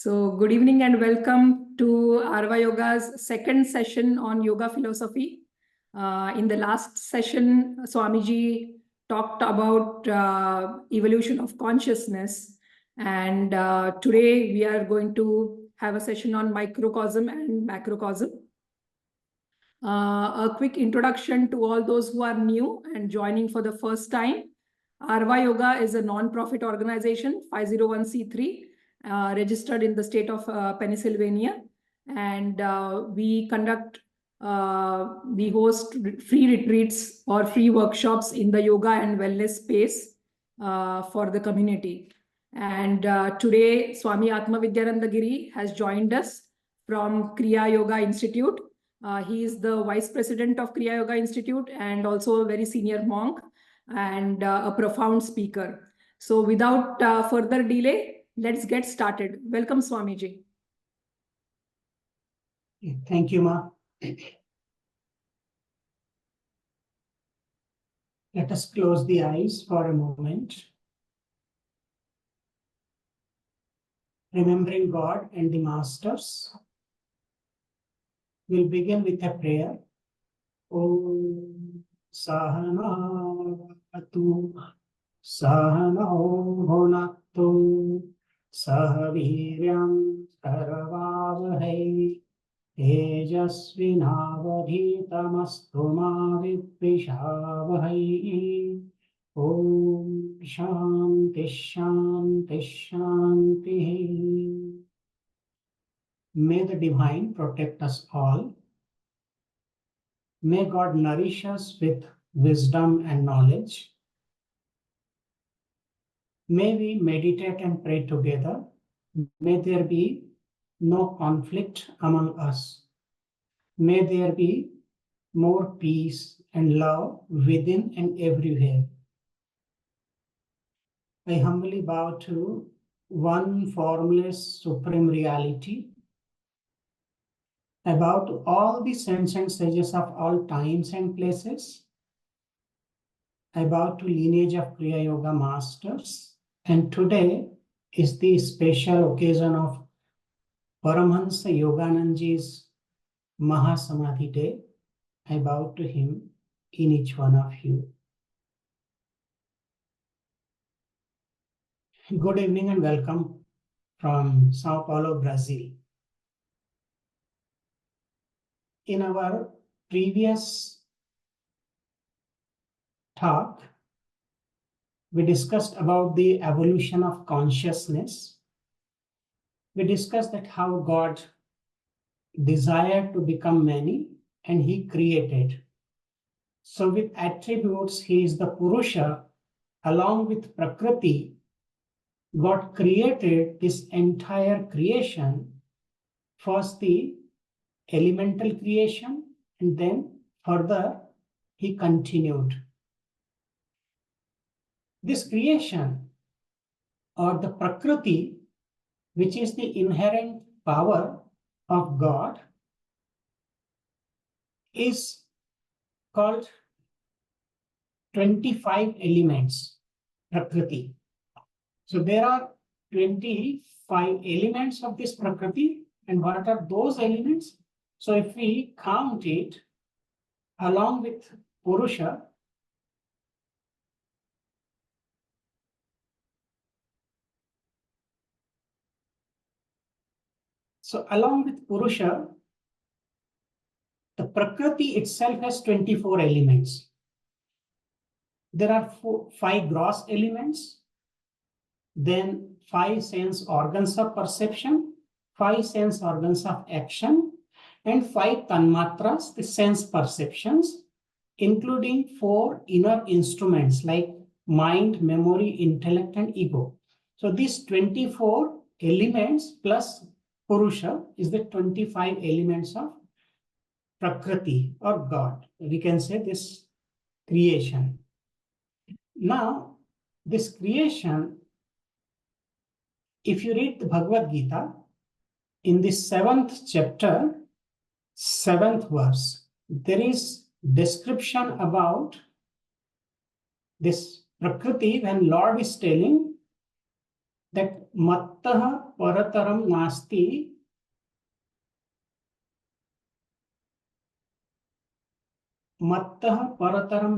So good evening and welcome to Arva Yoga's second session on yoga philosophy. In the last session, Swamiji talked about evolution of consciousness. And today we are going to have a session on microcosm and macrocosm. A quick introduction to all those who are new and joining for the first time. Arva Yoga is a non-profit organization, 501c3. Registered in the state of Pennsylvania, and we host free retreats or free workshops in the yoga and wellness space for the community. And today, Swami Atmavidyananda Giri has joined us from Kriya Yoga Institute. He is the Vice President of Kriya Yoga Institute and also a very senior monk and a profound speaker. So without further delay, let's get started. Welcome, Swamiji. Thank you, Ma. Let us close the eyes for a moment. Remembering God and the Masters, we'll begin with a prayer. Om Sahana Atu Sahano Bhunaktu Sahaviryam Karavavahai Tejasvinavadhitamastu ma vidvishavahai. Om Shanti Shanti Shanti. May the Divine protect us all. May God nourish us with wisdom and knowledge. May we meditate and pray together. May there be no conflict among us. May there be more peace and love within and everywhere. I humbly bow to one formless supreme reality. I bow to all the saints and sages of all times and places. I bow to lineage of Kriya Yoga masters. And today is the special occasion of Paramahansa Yoganandaji's Mahasamadhi Day. I bow to him in each one of you. Good evening and welcome from Sao Paulo, Brazil. In our previous talk, we discussed about the evolution of consciousness. We discussed that how God desired to become many and he created. So with attributes, he is the Purusha. Along with Prakriti, God created this entire creation. First the elemental creation, and then further he continued. This creation or the Prakriti, which is the inherent power of God, is called 25 elements, Prakriti. So there are 25 elements of this Prakriti. And what are those elements? So if we count it along with Purusha, the Prakriti itself has 24 elements. There are 5 gross elements, then 5 sense organs of perception, 5 sense organs of action, and 5 tanmatras, the sense perceptions, including 4 inner instruments like mind, memory, intellect, and ego. So these 24 elements plus Purusha is the 25 elements of Prakriti or God. We can say this creation. Now, this creation, if you read the Bhagavad Gita, in the 7th chapter, 7th verse, there is description about this Prakriti when Lord is telling that mattah parataram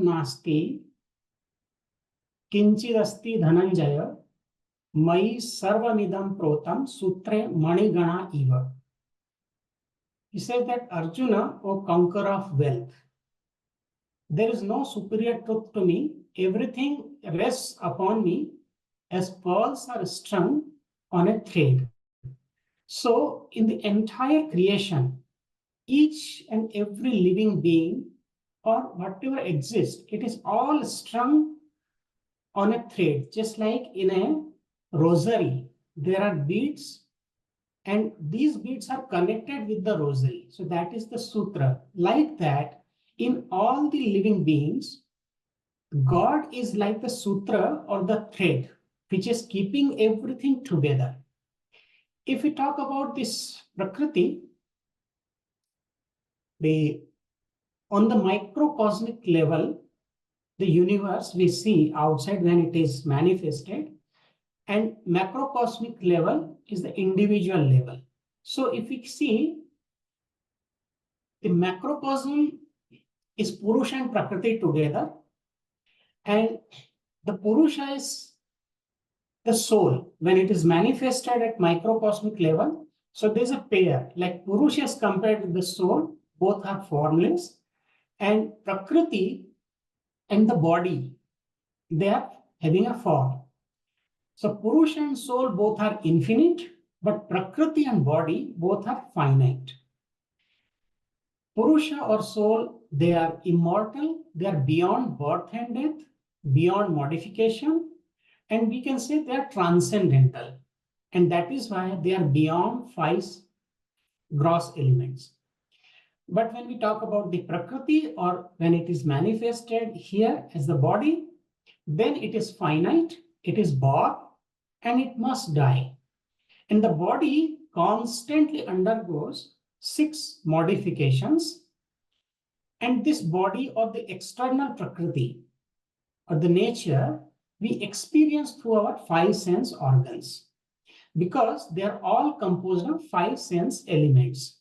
nasti kinchidasti dhananjaya mai sarvamidam protam sutre manigana eva. He says that Arjuna, O conqueror of wealth, there is no superior truth to me. Everything rests upon me as pearls are strung on a thread. So, in the entire creation, each and every living being or whatever exists, it is all strung on a thread, just like in a rosary. There are beads, and these beads are connected with the rosary. So that is the sutra. Like that, in all the living beings, God is like the sutra or the thread, which is keeping everything together. If we talk about this Prakriti, on the microcosmic level, the universe we see outside when it is manifested, and macrocosmic level is the individual level. So if we see, the macrocosm is Purusha and Prakriti together, and the Purusha is the soul when it is manifested at microcosmic level. So there's a pair, like Purusha is compared with the soul, both are formless, and Prakriti and the body, they are having a form. So Purusha and soul both are infinite, but Prakriti and body both are finite. Purusha or soul, they are immortal, they are beyond birth and death, beyond modification, and we can say they are transcendental. And that is why they are beyond 5 gross elements. But when we talk about the Prakriti, or when it is manifested here as the body, then it is finite, it is born, and it must die. And the body constantly undergoes 6 modifications. And this body or the external Prakriti or the nature, we experience through our 5 sense organs, because they are all composed of 5 sense elements.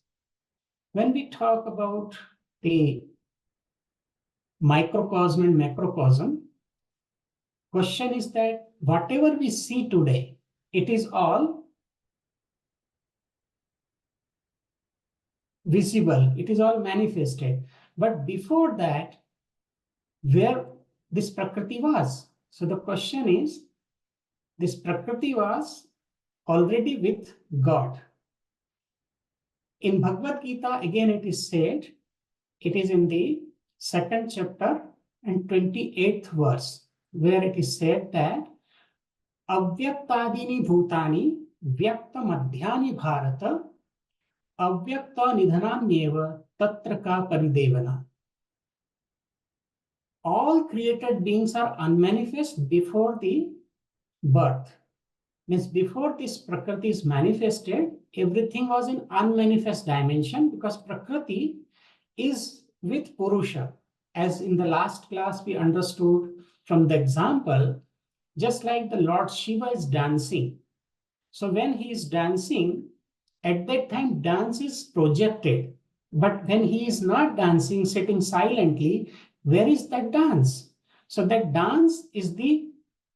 When we talk about the microcosm and macrocosm, question is that whatever we see today, it is all visible, it is all manifested. But before that, where this Prakriti was? So the question is, this Prakriti was already with God. In Bhagavad Gita, again it is said, it is in the 2nd chapter and 28th verse, where it is said that Avyaktadini bhutani vyakta madhyani bharata avyakta nidhananyeva tatra ka paridevana. All created beings are unmanifest before the birth. Means before this Prakriti is manifested, everything was in unmanifest dimension, because Prakriti is with Purusha. As in the last class we understood from the example, just like the Lord Shiva is dancing. So when he is dancing, at that time dance is projected. But when he is not dancing, sitting silently, where is that dance? So that dance is the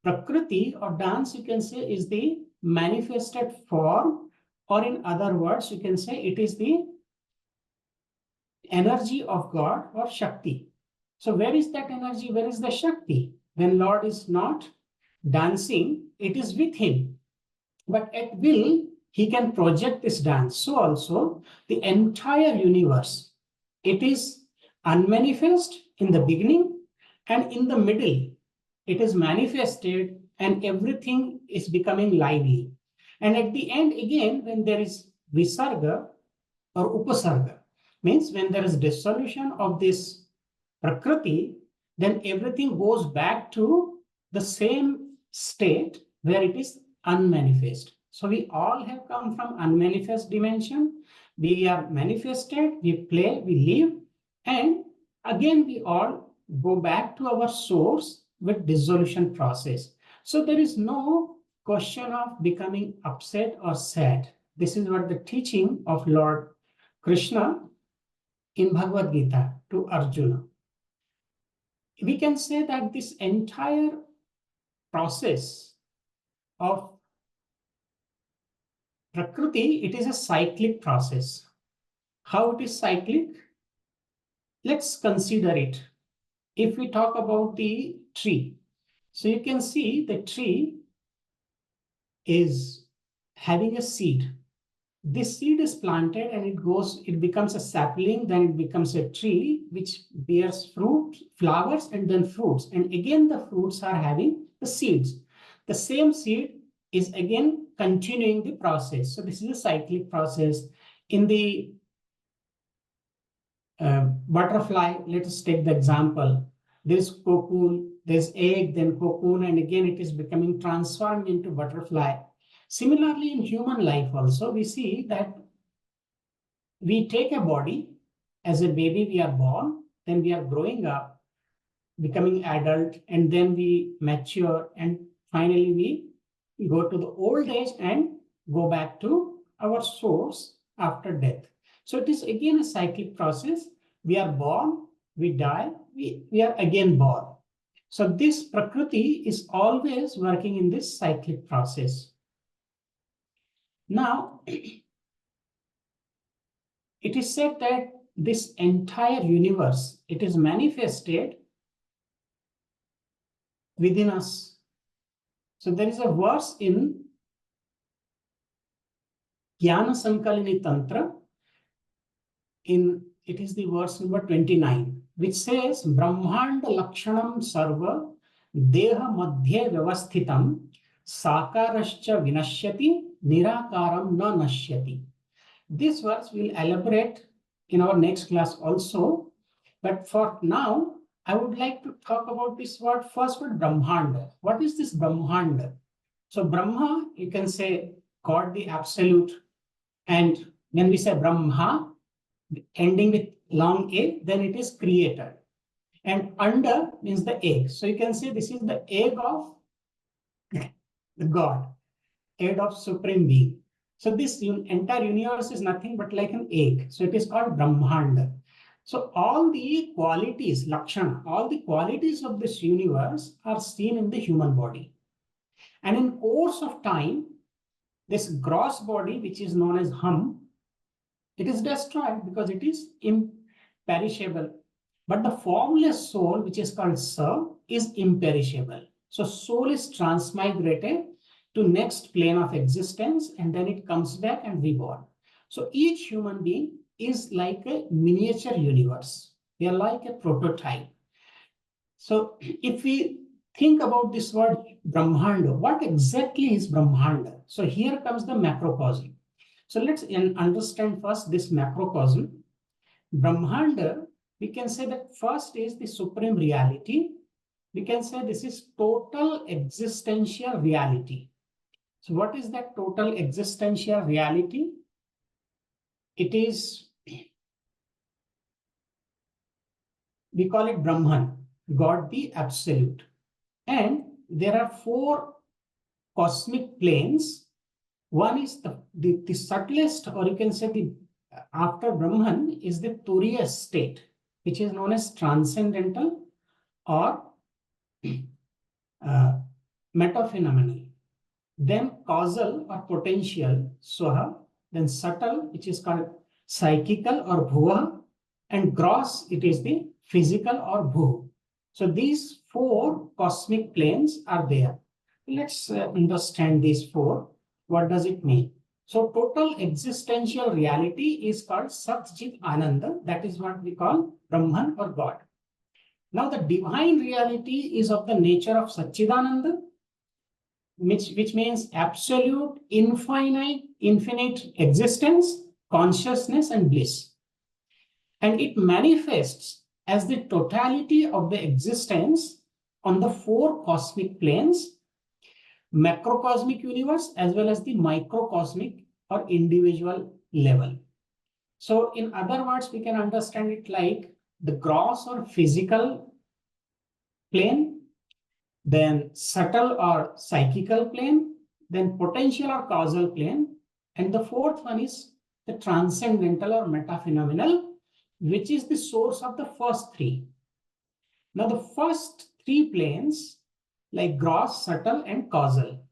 Prakriti, or dance you can say is the manifested form, or in other words you can say it is the energy of God or Shakti. So where is that energy? Where is the Shakti? When Lord is not dancing, it is with him. But at will, he can project this dance. So also the entire universe, it is unmanifest in the beginning, and in the middle, it is manifested, and everything is becoming lively. And at the end, again, when there is Visarga or Upasarga, means when there is dissolution of this Prakriti, then everything goes back to the same state where it is unmanifest. So we all have come from unmanifest dimension. We are manifested, we play, we live, and again we all go back to our source with dissolution process. So there is no question of becoming upset or sad. This is what the teaching of Lord Krishna in Bhagavad Gita to Arjuna. We can say that this entire process of Prakriti, it is a cyclic process. How it is cyclic? Let's consider it. If we talk about the tree, so you can see the tree is having a seed. This seed is planted and it becomes a sapling, then it becomes a tree which bears fruit, flowers, and then fruits. And again, the fruits are having the seeds. The same seed is again continuing the process. So this is a cyclic process. In the butterfly, let us take the example. There's cocoon, there's egg, then cocoon, and again it is becoming transformed into butterfly. Similarly, in human life also, we see that we take a body. As a baby, we are born, then we are growing up, becoming adult, and then we mature, and finally we go to the old age and go back to our source after death. So it is again a cyclic process. We are born, we die, we are again born. So this Prakriti is always working in this cyclic process. Now, it is said that this entire universe, it is manifested within us. So there is a verse in Jnana Sankalini Tantra, it is the verse number 29, which says, Brahmanda Lakshanam Sarva Deha Madhye Vyavasthitam Sakarascha Vinashyati Nirakaram Na Nashyati. This verse will elaborate in our next class also. But for now, I would like to talk about this word, first word, Brahmanda. What is this Brahmanda? So Brahma, you can say God the Absolute. And when we say Brahma, ending with long A, then it is creator. And Anda means the egg. So you can say this is the egg of the God, egg of Supreme Being. So this entire universe is nothing but like an egg. So it is called Brahmanda. So all the qualities, Lakshana, all the qualities of this universe are seen in the human body. And in course of time, this gross body, which is known as hum, it is destroyed because it is imperishable. But the formless soul, which is called Sa, is imperishable. So soul is transmigrated to next plane of existence, and then it comes back and reborn. So each human being is like a miniature universe. They are like a prototype. So if we think about this word Brahmanda, what exactly is Brahmanda? So here comes the macrocosm. So let's understand first this macrocosm. Brahmanda, we can say that first is the supreme reality. We can say this is total existential reality. So what is that total existential reality? It is, we call it Brahman, God the Absolute. And there are four cosmic planes. One is the subtlest, or you can say the after Brahman is the Turiya state, which is known as transcendental or metaphenomenal. Then causal or potential, Swaha. Then subtle, which is called psychical or Bhuva. And gross, it is the physical or Bhu. So these four cosmic planes are there. Let's understand these four. What does it mean? So total existential reality is called Sat Chit Ananda. That is what we call Brahman or God. Now the divine reality is of the nature of Satchidananda, which means absolute, infinite existence, consciousness, and bliss. And it manifests as the totality of the existence on the four cosmic planes, macrocosmic universe, as well as the microcosmic or individual level. So in other words, we can understand it like the gross or physical plane, then subtle or psychical plane, then potential or causal plane, and the fourth one is the transcendental or metaphenomenal, which is the source of the first three. Now, the first three planes, like gross, subtle, and causal,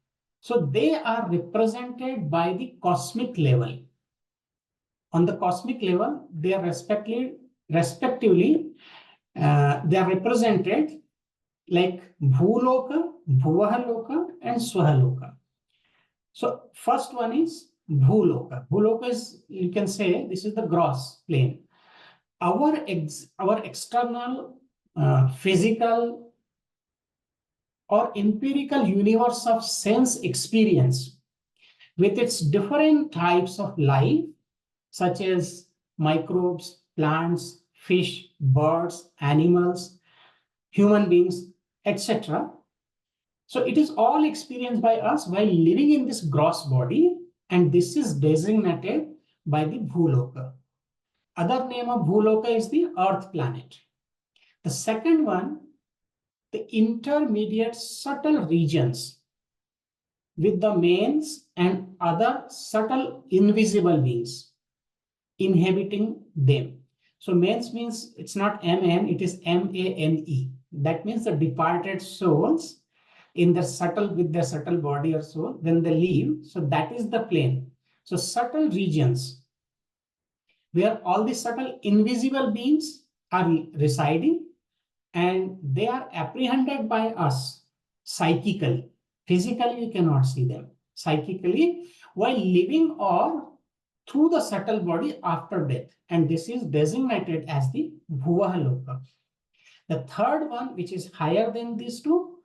so they are represented by the cosmic level. On the cosmic level, they are respectively they are represented like Bhuloka, Bhuvahaloka, and Swahaloka. So first one is Bhuloka. Bhuloka is, you can say, this is the gross plane. Our external physical or empirical universe of sense experience with its different types of life, such as microbes, plants, fish, birds, animals, human beings, etc. So it is all experienced by us while living in this gross body, and this is designated by the Bhuloka. Other name of Bhuloka is the Earth planet. The second one, the intermediate subtle regions with the mains and other subtle invisible beings inhabiting them. So mains means it's not MN, it is MANE. That means the departed souls in their subtle, with their subtle body or soul, when they leave. So that is the plane. So subtle regions where all the subtle invisible beings are residing, and they are apprehended by us psychically. Physically, you cannot see them. Psychically, while living or through the subtle body after death. And this is designated as the Bhuvahaloka. The third one, which is higher than these two,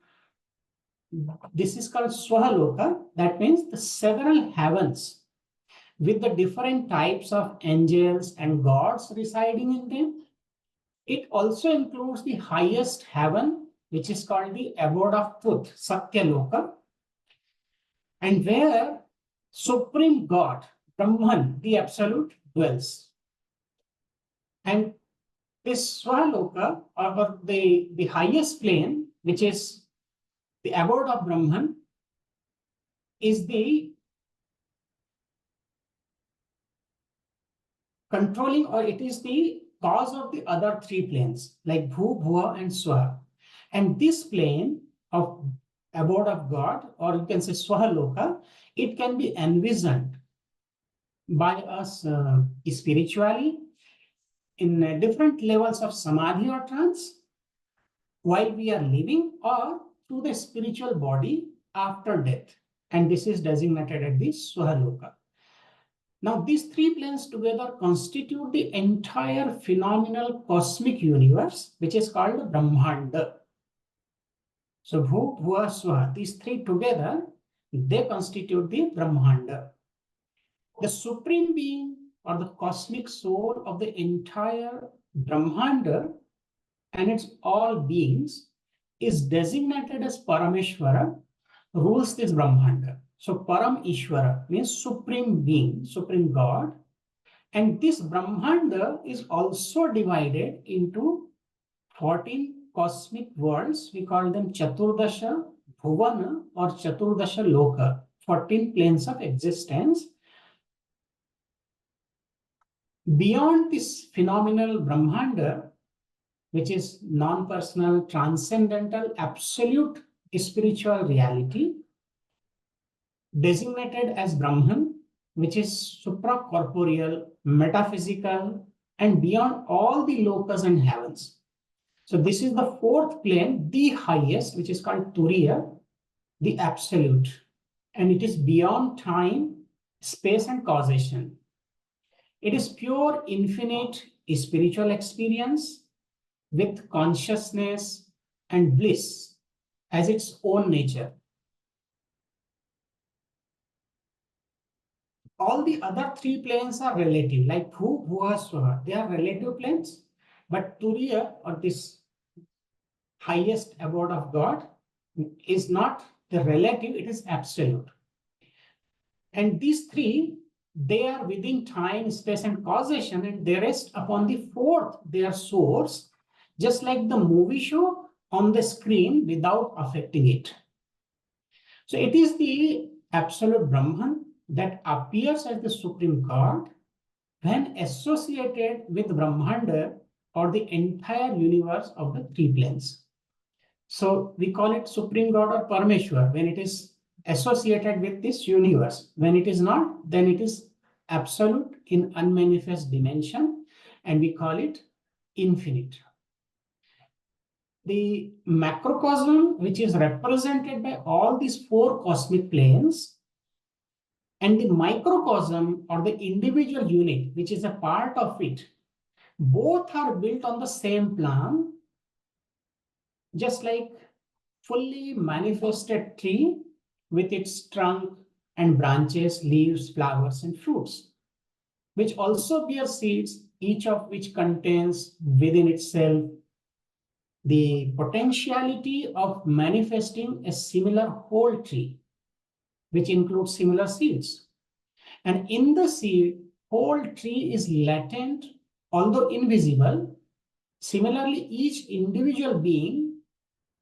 this is called Swahaloka. That means the several heavens with the different types of angels and gods residing in them. It also includes the highest heaven, which is called the abode of truth, Satyaloka, and where Supreme God, Brahman, the Absolute, dwells. And this Swahaloka, or the highest plane, which is the abode of Brahman, is the controlling, or it is the cause of the other three planes, like Bhu, Bhuva, and Swaha. And this plane of abode of God, or you can say Swahaloka, it can be envisioned by us spiritually in different levels of samadhi or trance while we are living, or through the spiritual body after death. And this is designated as the Swahaloka. Now, these three planes together constitute the entire phenomenal cosmic universe, which is called Brahmanda. So, Bhu, Bhuva, Swaha, these three together, they constitute the Brahmanda. The supreme being, or the cosmic soul of the entire Brahmanda and its all beings, is designated as Parameshwara, rules this Brahmanda. So Param Ishvara means supreme being, supreme God. And this Brahmanda is also divided into 14 cosmic worlds. We call them Chaturdasha Bhuvana or Chaturdasha Loka, 14 planes of existence. Beyond this phenomenal Brahmanda, which is non-personal, transcendental, absolute spiritual reality, designated as Brahman, which is supracorporeal, metaphysical, and beyond all the lokas and heavens. So this is the fourth plane, the highest, which is called Turiya, the absolute. And it is beyond time, space, and causation. It is pure, infinite spiritual experience with consciousness and bliss as its own nature. All the other three planes are relative, like Bhu, Bhuva, Swaha. They are relative planes, but Turiya, or this highest abode of God, is not the relative, it is absolute. And these three, they are within time, space, and causation, and they rest upon the fourth, their source, just like the movie show on the screen without affecting it. So it is the absolute Brahman that appears as the supreme God when associated with Brahmanda or the entire universe of the three planes. So we call it supreme God or Parameshwar when it is associated with this universe. When it is not, then it is absolute in unmanifest dimension, and we call it infinite. The macrocosm, which is represented by all these four cosmic planes, and the microcosm or the individual unit, which is a part of it, both are built on the same plan, just like fully manifested tree with its trunk and branches, leaves, flowers, and fruits, which also bear seeds, each of which contains within itself the potentiality of manifesting a similar whole tree, which includes similar seeds. And in the seed, whole tree is latent, although invisible. Similarly, each individual being,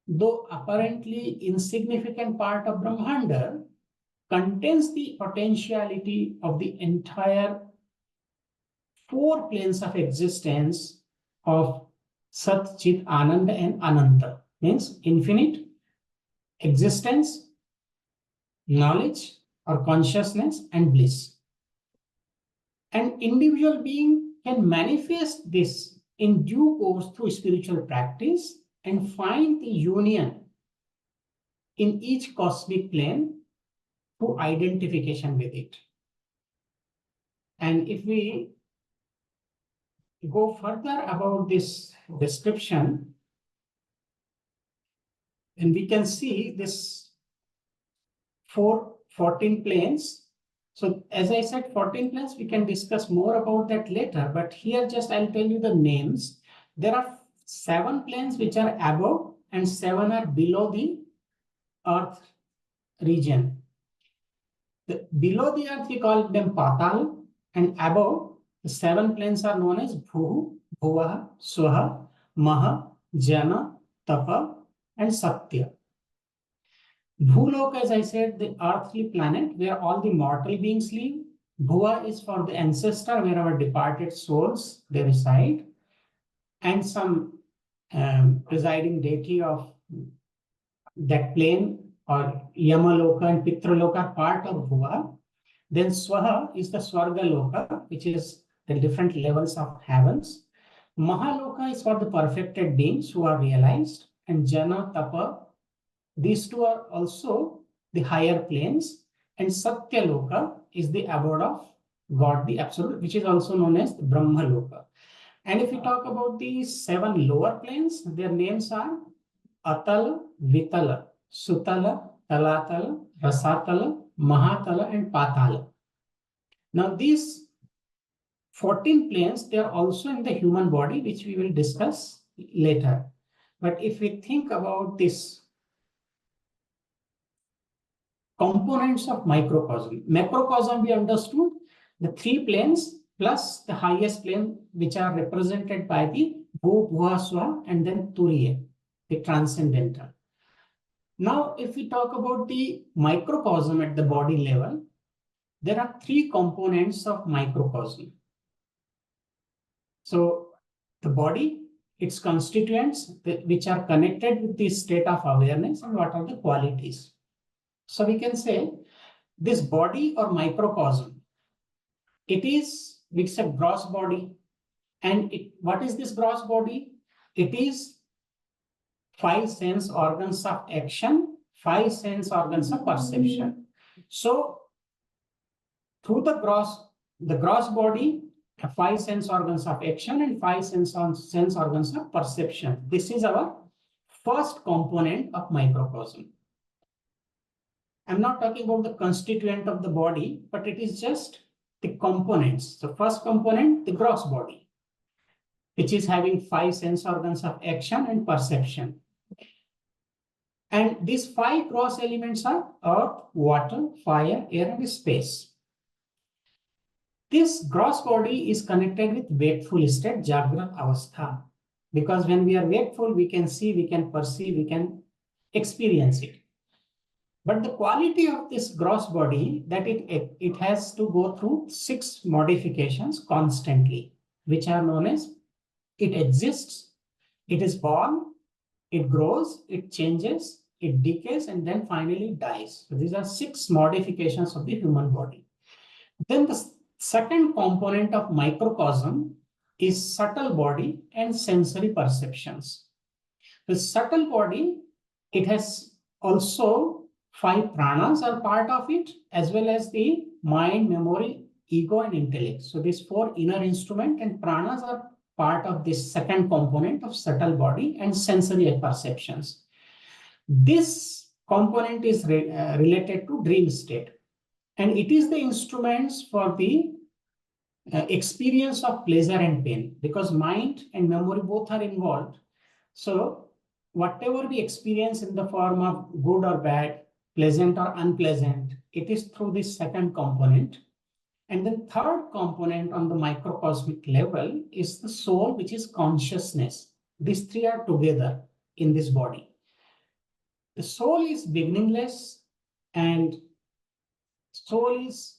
though apparently insignificant part of Brahmanda, contains the potentiality of the entire four planes of existence of Sat, Chit, Ananda, and Ananta. Means infinite, existence, knowledge or consciousness, and bliss. An individual being can manifest this in due course through spiritual practice and find the union in each cosmic plane through identification with it. And if we go further about this description, and we can see this 14 planes. So as I said, 14 planes, we can discuss more about that later, but here just I'll tell you the names. There are 7 planes which are above and 7 are below the earth region. Below the earth, we call them Patal, and above, the 7 planes are known as Bhu, Bhuvaha, Swaha, Maha, Jana, Tapa, and Satya. Bhuloka, as I said, the earthly planet where all the mortal beings live. Bhuva is for the ancestor where our departed souls, they reside. And some presiding deity of that plane or Yamaloka and Pitraloka are part of Bhuva. Then Swaha is the Swarga Loka, which is the different levels of heavens. Mahaloka is for the perfected beings who are realized. And Jana, Tapa, these two are also the higher planes. And Satya Loka is the abode of God, the Absolute, which is also known as Brahma Loka. And if we talk about the 7 lower planes, their names are Atala, Vitala, Sutala, Talatala, Rasatala, Mahatala, and Patala. Now these 14 planes, they are also in the human body, which we will discuss later. But if we think about this components of microcosm. Macrocosm, we understood the 3 planes plus the highest plane, which are represented by the Bhu, Bhuva, Swaha, and then Turiya, the transcendental. Now, if we talk about the microcosm at the body level, there are 3 components of microcosm. So, the body, its constituents, which are connected with the state of awareness, and what are the qualities. So we can say this body or microcosm, it's a gross body. And what is this gross body? It is 5 sense organs of action, 5 sense organs of perception. So through the gross body, 5 sense organs of action and 5 sense organs of perception. This is our first component of microcosm. I'm not talking about the constituent of the body, but it is just the components. The first component, the gross body, which is having 5 sense organs of action and perception. And these 5 gross elements are earth, water, fire, air, and space. This gross body is connected with wakeful state, Jagrat Avastha. Because when we are wakeful, we can see, we can perceive, we can experience it. But the quality of this gross body that it has to go through 6 modifications constantly, which are known as it exists, it is born, it grows, it changes, it decays, and then finally dies. So these are 6 modifications of the human body. Then the second component of microcosm is subtle body and sensory perceptions. The subtle body, it has also 5 pranas are part of it, as well as the mind, memory, ego, and intellect. So these 4 inner instruments and pranas are part of this second component of subtle body and sensory perceptions. This component is related to dream state, and it is the instruments for the experience of pleasure and pain, because mind and memory both are involved. So whatever we experience in the form of good or bad, pleasant or unpleasant, it is through this second component. And then third component on the microcosmic level is the soul, which is consciousness. These 3 are together in this body. The soul is beginningless, and soul is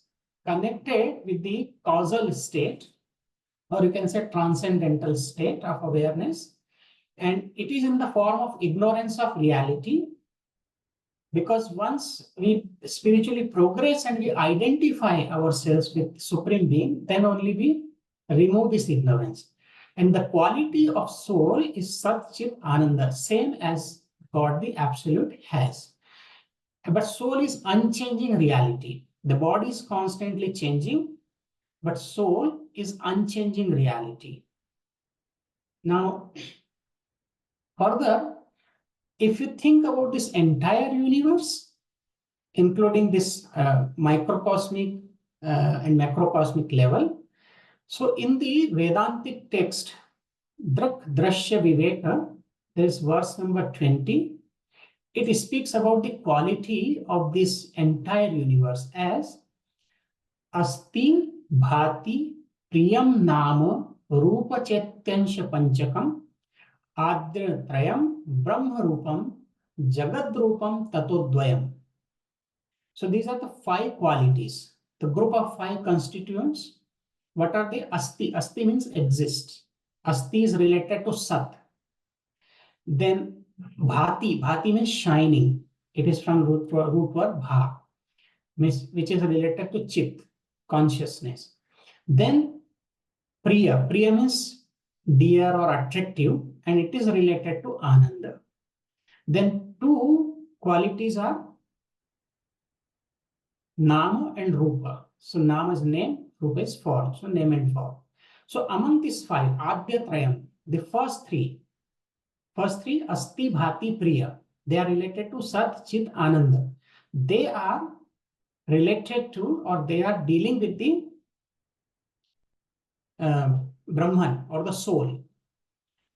connected with the causal state, or you can say transcendental state of awareness. And it is in the form of ignorance of reality, because once we spiritually progress and we identify ourselves with Supreme Being, then only we remove this ignorance. And the quality of soul is Sat Chit Ananda, same as God the Absolute has. But soul is unchanging reality. The body is constantly changing, but soul is unchanging reality. Now, further, if you think about this entire universe, including this microcosmic and macrocosmic level, so in the Vedantic text, Drak Drashya Viveka, there is verse number 20. It speaks about the quality of this entire universe as Asti Bhati Priyam Nama Rupa Chaityansha Panchakam Adritrayam Brahma Rupam Jagad Rupam Tatodvayam. So these are the 5 qualities, the group of 5 constituents. What are they? Asti. Asti means exist. Asti is related to Sat. Then Bhati. Bhati means shining. It is from root word Bha, which is related to Chit, consciousness. Then Priya. Priya means dear or attractive, and it is related to Ananda. Then 2 qualities are Nama and Rupa. So Nama is name, Rupa is form. So name and form. So among these 5, Adyatrayam, the first three, Asti, Bhati, Priya, they are related to Sat, Chit, Ananda. They are related to, or they are dealing with the Brahman or the soul.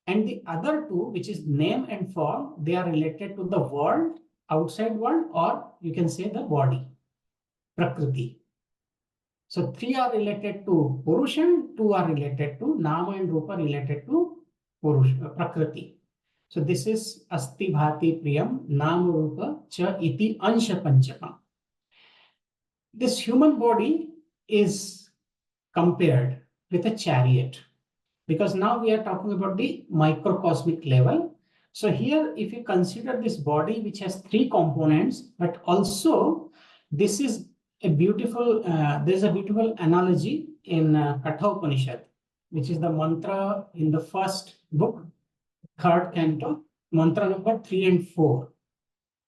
And the other 2, which is name and form, they are related to the world, outside world, or you can say the body, Prakriti. So 3 are related to Purushan, 2 are related to Nama and Rupa related to Prakriti. So this is Asti Bhati Priyam Nama Rupa Cha Iti Ansha Panchakam. This human body is compared with a chariot, because now we are talking about the microcosmic level. So here, if you consider this body, which has 3 components, but also this is a beautiful, there's a beautiful analogy in Katha Upanishad, which is the mantra in the first book, 3rd canto, mantra number 3 and 4.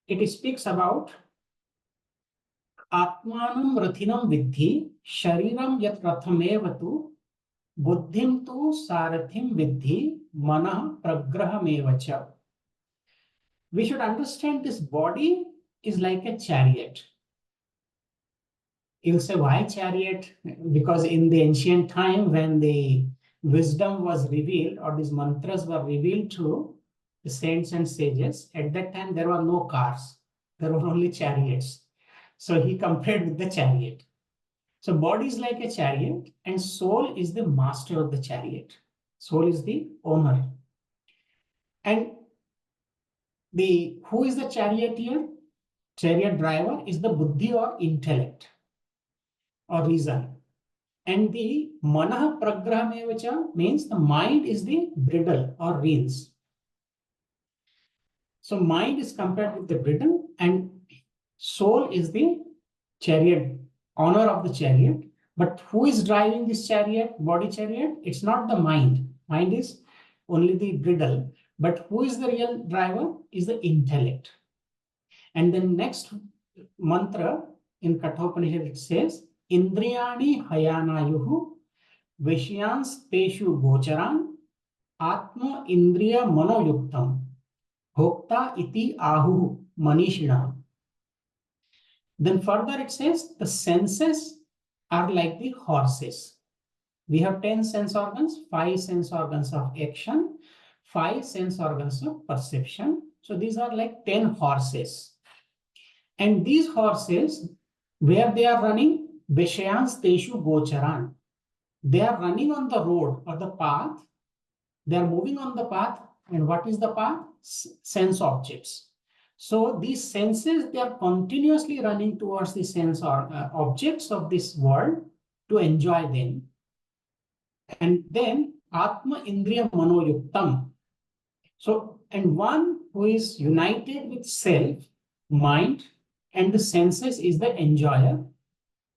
It speaks about Atmanam Rathinam Vidhi, Shariram Yat Rathamevatu, Buddhim tu Sarathim Vidhi, Mana Pragrahamevacha. We should understand this body is like a chariot. You'll say, why chariot? Because in the ancient time, when the wisdom was revealed, or these mantras were revealed to the saints and sages, at that time there were no cars. There were only chariots. So he compared with the chariot. So body is like a chariot, and soul is the master of the chariot. Soul is the owner. And who is the charioteer? chariot driver is the buddhi or intellect or reason. And the manah pragrahamevacha means the mind is the bridle or reins. So mind is compared with the bridle and soul is the chariot, owner of the chariot. But who is driving this chariot, body chariot? It's not the mind. Mind is only the bridle. But who is the real driver? Is the intellect. And then next mantra in Kathopanishad it says, Indriyani hayanayuhu Vishyan's teshu gocharan Atma Indriya Manoyuktam Bhokta iti ahu manishina. Then further it says the senses are like the horses. We have 10 sense organs, 5 sense organs of action, 5 sense organs of perception. So these are like 10 horses. And these horses, where they are running, Vishayans Teshu Gocharan. They are running on the road or the path. They are moving on the path. And what is the path? Sense objects. So these senses, they are continuously running towards the sense or objects of this world to enjoy them. And then Atma Indriya Manoyuktam. So, and one who is united with self, mind, and the senses is the enjoyer.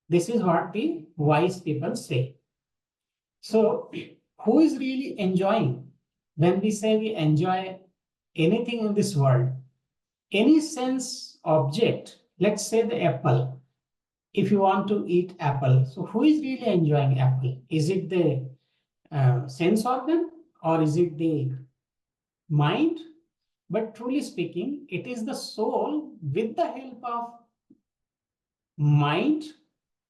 This is what the wise people say. So, who is really enjoying? When we say we enjoy anything in this world, any sense object, let's say the apple, if you want to eat apple, so who is really enjoying apple? Is it the sense organ or is it the mind? But truly speaking, it is the soul with the help of mind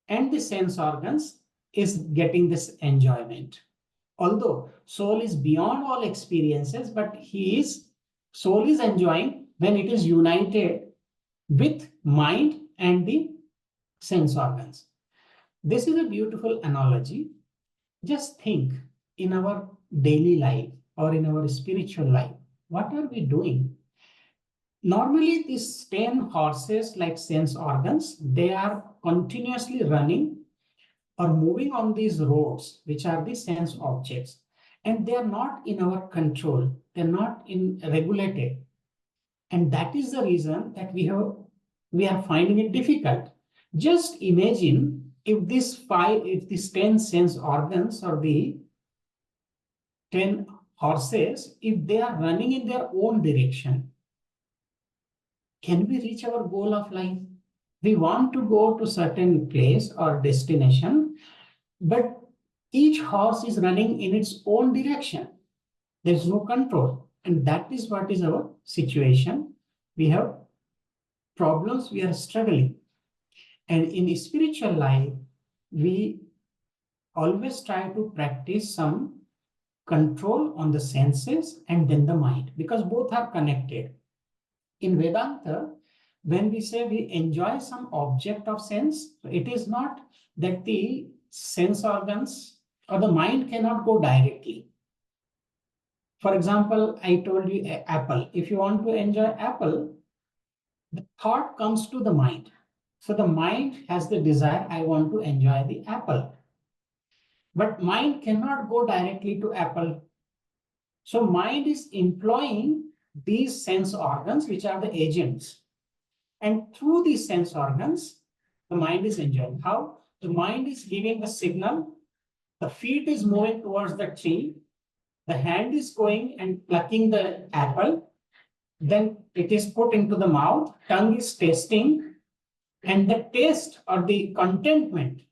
and the sense organs is getting this enjoyment. Although soul is beyond all experiences, but soul is enjoying when it is united with mind and the sense organs. This is a beautiful analogy. Just think in our daily life or in our spiritual life, what are we doing? Normally, these 10 horses, like sense organs, they are continuously running or moving on these roads, which are the sense objects. And they are not in our control. They're not regulated. And that is the reason that we are finding it difficult. Just imagine if these 10 sense organs or the 10 horses, if they are running in their own direction, can we reach our goal of life? We want to go to certain place or destination, but each horse is running in its own direction. There's no control. And that is what is our situation. We have problems, we are struggling. And in spiritual life, we always try to practice some control on the senses and then the mind, because both are connected. In Vedanta, when we say we enjoy some object of sense, it is not that the sense organs or the mind cannot go directly. For example, I told you apple. If you want to enjoy apple, the thought comes to the mind. So the mind has the desire, I want to enjoy the apple. But mind cannot go directly to apple. So mind is employing these sense organs, which are the agents. And through these sense organs, the mind is enjoying. How? The mind is giving the signal. The feet is moving towards the tree. The hand is going and plucking the apple. Then it is put into the mouth. Tongue is tasting. And the taste or the contentment,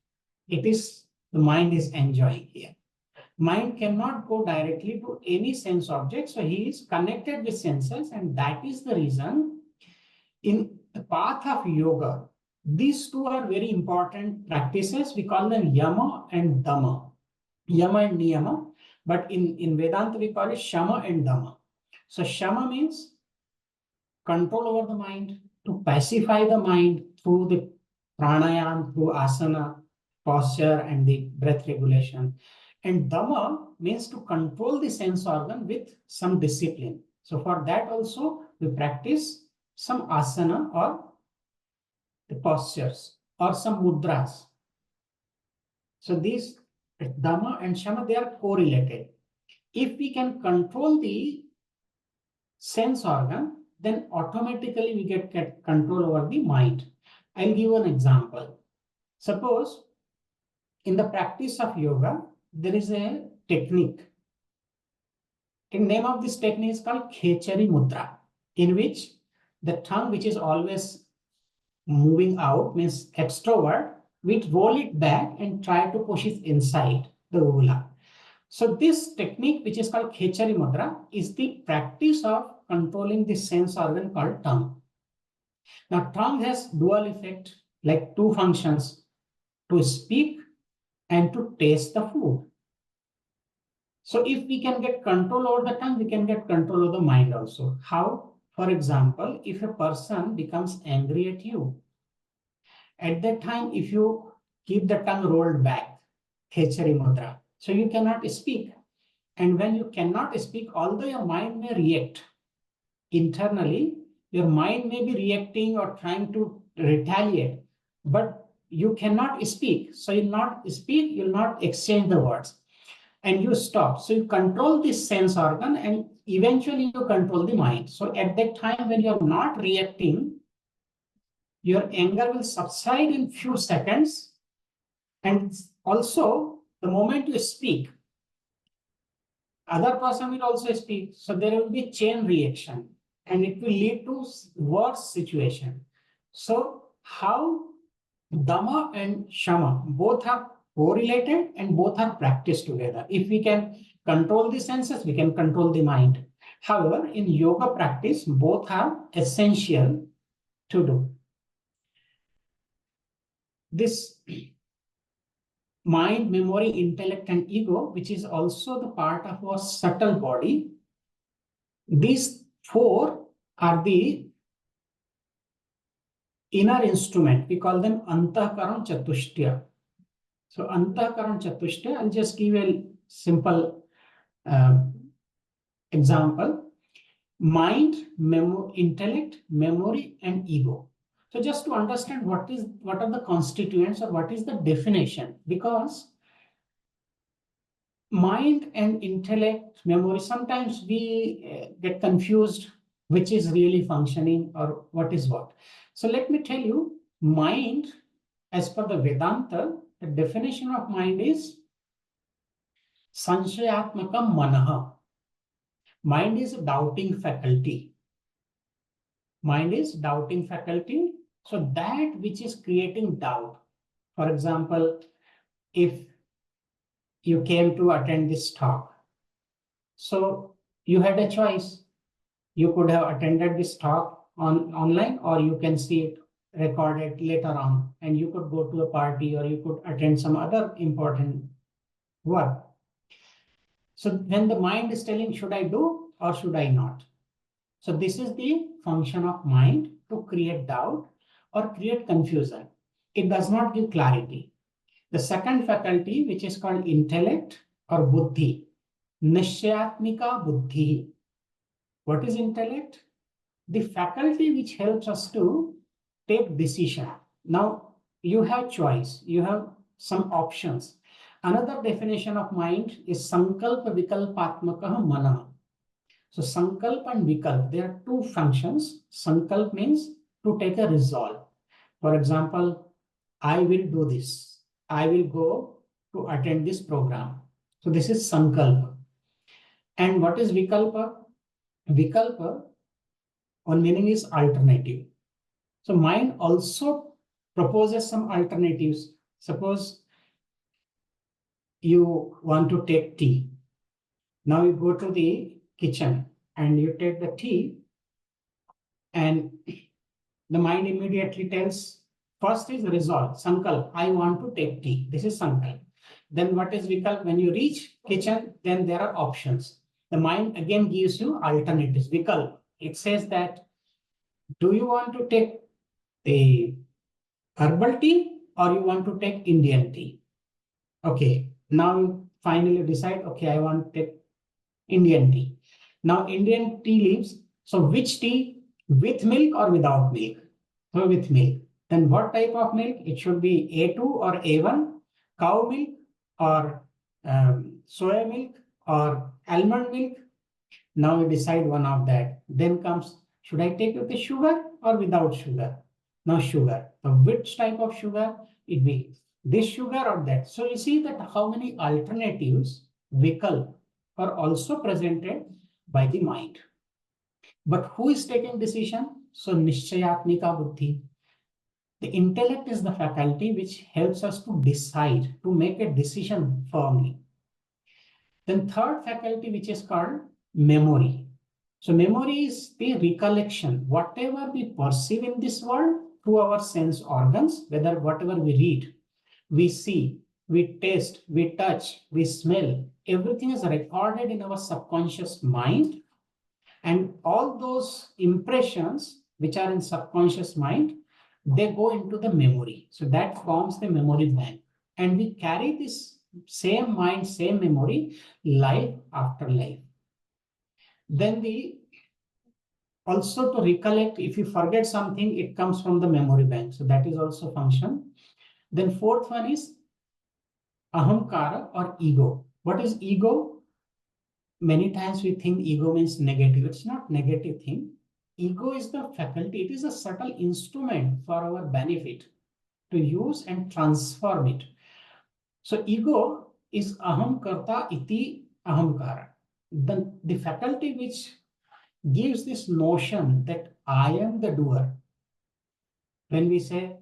the mind is enjoying here. Mind cannot go directly to any sense object. So he is connected with senses. And that is the reason in the path of yoga, these two are very important practices. We call them yama and dhamma. Yama and niyama. But in Vedanta, we call it shama and dhamma. So shama means control over the mind, to pacify the mind through the pranayam, through asana, posture, and the breath regulation. And dhamma means to control the sense organ with some discipline. So for that also, we practice some asana or the postures, or some mudras. So these Dhamma and Shama, they are correlated. If we can control the sense organ, then automatically we get control over the mind. I'll give an example. Suppose in the practice of yoga, there is a technique. The name of this technique is called Khechari Mudra, in which the tongue, which is always moving out, means extrovert, we roll it back and try to push it inside the uvula. So this technique, which is called Khechari Mudra, is the practice of controlling the sense organ called tongue. Now, tongue has dual effect, like two functions, to speak and to taste the food. So if we can get control over the tongue, we can get control over the mind also. How? For example, if a person becomes angry at you, at that time, if you keep the tongue rolled back, Khechari Mudra, so you cannot speak. And when you cannot speak, although your mind may react internally, your mind may be reacting or trying to retaliate, but you cannot speak. So you'll not speak, you'll not exchange the words, and you stop. So you control this sense organ and eventually you control the mind. So at that time, when you're not reacting, your anger will subside in few seconds. And also, the moment you speak, other person will also speak. So there will be chain reaction and it will lead to worse situation. So how Dhamma and Shama both are correlated and both are practiced together. If we can control the senses, we can control the mind. However, in yoga practice, both are essential to do. This mind, memory, intellect, and ego, which is also the part of our subtle body, these four are the inner instrument. We call them Antahkaran Chatushtya. So Antahkaran Chatushtya, I'll just give a simple example. Mind, intellect, memory, and ego. So just to understand what are the constituents or what is the definition, because mind and intellect, memory, sometimes we get confused which is really functioning or what is what. So let me tell you, mind, as per the Vedanta, the definition of mind is Sanshayatmakam Manaha. Mind is a doubting faculty. Mind is doubting faculty. So that which is creating doubt. For example, if you came to attend this talk, so you had a choice. You could have attended this talk online, or you can see it recorded later on, and you could go to a party or you could attend some other important work. So when the mind is telling, should I do or should I not? So this is the function of mind, to create doubt or create confusion. It does not give clarity. The second faculty, which is called intellect or buddhi, Nishayatmika buddhi. What is intellect? The faculty which helps us to take decision. Now you have choice, you have some options. Another definition of mind is Sankalpa Vikalpatmakaha Mana. So Sankalp and Vikalp, there are two functions. Sankalp means to take a resolve. For example, I will do this. I will go to attend this program. So this is Sankalpa. And what is Vikalpa? Vikalpa, one meaning is alternative. So mind also proposes some alternatives. Suppose you want to take tea. Now you go to the kitchen and you take the tea, and the mind immediately tells, first is resolve, Sankalp, I want to take tea. This is Sankalp. Then what is Vikalp? When you reach kitchen, then there are options. The mind again gives you alternatives. Vikalp, it says that, do you want to take the herbal tea or you want to take Indian tea? Okay, now you finally decide, okay, I want to take Indian tea. Now Indian tea leaves. So which tea? With milk or without milk? So with milk. Then what type of milk? It should be A2 or A1, cow milk or soya milk or almond milk. Now we decide one of that. Then comes, should I take with the sugar or without sugar? Now sugar. So which type of sugar? It be this sugar or that. So you see that how many alternatives, vikalp, are also presented by the mind. But who is taking decision? So nishchayatmika buddhi. The intellect is the faculty which helps us to decide, to make a decision firmly. Then third faculty, which is called memory. So memory is the recollection. Whatever we perceive in this world through our sense organs, whether whatever we read, we see, we taste, we touch, we smell, everything is recorded in our subconscious mind. And all those impressions which are in subconscious mind, they go into the memory. So that forms the memory bank. And we carry this same mind, same memory, life after life. Then also to recollect, if you forget something, it comes from the memory bank. So that is also function. Then fourth one is ahamkara or ego. What is ego? Many times we think ego means negative. It's not negative thing. Ego is the faculty. It is a subtle instrument for our benefit to use and transform it. So ego is aham karta iti ahamkara. The faculty which gives this notion that I am the doer. When we say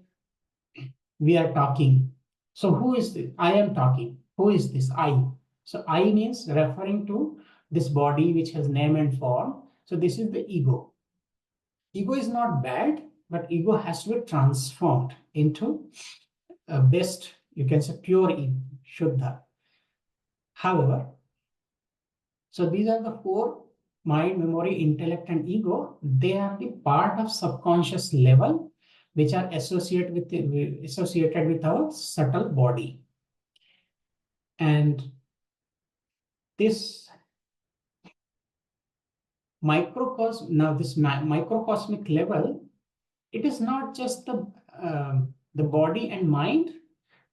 we are talking, so who is this? I am talking. Who is this? I. So I means referring to this body which has name and form. So this is the ego. Ego is not bad, but ego has to be transformed into a best, you can say pure ego, Shuddha. However, so these are the four: mind, memory, intellect, and ego. They are the part of subconscious level which are associated with our subtle body. And this microcosm, now this microcosmic level, it is not just the body and mind,